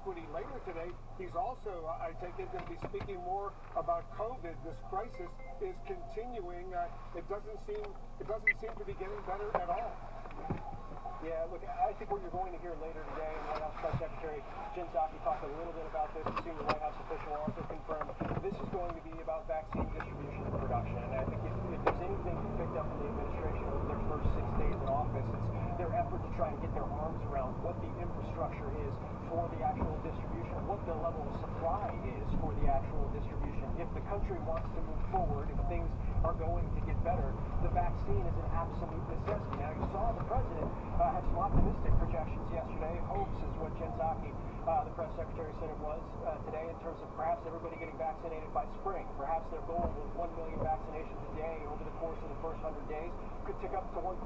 equity later today. He's also, I take it, going to be speaking more about COVID. This crisis is continuing. It doesn't seem to be getting better at all. Yeah, look, I think what you're going to hear later today, and White House Press Secretary Jen Psaki talked a little bit about this. A senior White House official also confirmed this is going to be about vaccine distribution and production. And I think if there's anything you picked up from the administration over their first 6 days in office, it's their effort to try and get their arms around what the infrastructure is for the actual distribution, what the level of supply is for the actual distribution. If the country wants to move forward, if things are going to get better, the vaccine is an absolute necessity. Now, you saw the president had some optimistic projections yesterday. Hopes is what Jen Psaki, the press secretary, said it was today in terms of perhaps everybody getting vaccinated by spring. Perhaps their goal was 1 million vaccinations a day over the course of the first 100 days could tick up to 1.5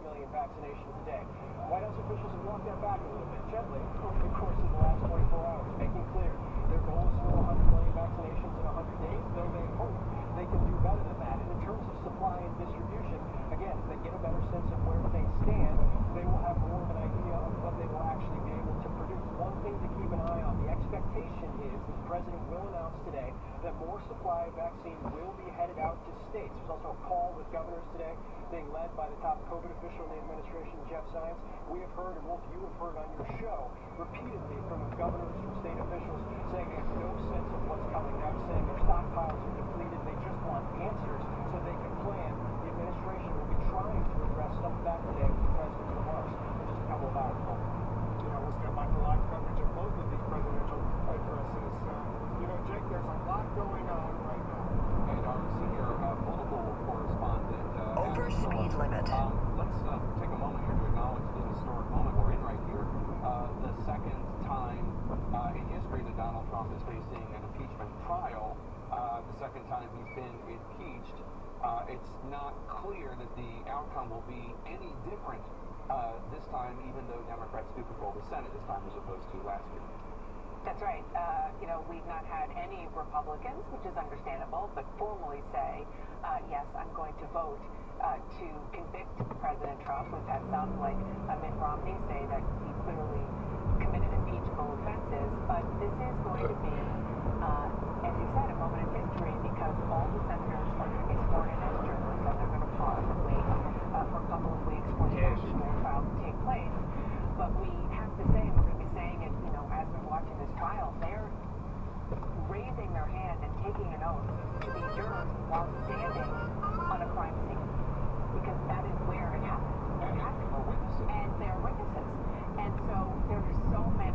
million vaccinations a day. White House officials have walked that back a little bit gently over the course of the last 24 hours, making clear their goal is still 100 million vaccinations in 100 days, though they hope they can do better than that. And in terms of supply and distribution, again, if they get a better sense of where things stand, they will have more of an idea of what they will actually be able to produce. One thing to keep an eye on, the expectation is that the president will announce today that more supply of vaccine will be headed out to states. There's also a call with governors today being led by the top COVID official in the administration, Jeff Zients. We have heard, and Wolf, you have heard on your show repeatedly from governors, from state officials, saying they have no sense of what's coming next, saying their stockpiles are depleted. They just want answers so they can plan. The administration will be trying to address some of that today with the president's remarks in just a couple of hours. We'll stand by for live coverage of both of these presidential addresses. Jake, there's a lot going on right now. And our senior political correspondent... Over speed limit. Let's take a moment here to acknowledge the historic moment we're in right here. The second time in history that Donald Trump is facing an impeachment trial. The second time he's been impeached. It's not clear that the outcome will be any different this time, even though Democrats do control the Senate this time as opposed to last year. That's right. We've not had any Republicans, which is understandable, but formally say, yes, I'm going to vote to convict President Trump. We've had some, like Mitt Romney, say that he clearly committed impeachable offenses. But this is going to be, as you said, a moment in history because all the senators are going to be sworn in as jurors, and they're going to pause and wait for a couple of weeks for the actual trial to take place. But we have to say, we're going to be saying it, as we're watching this trial, they're raising their hand and taking an oath to be jurors while standing on a crime scene. Because that is where it happened. And they're witnesses. And so there are so many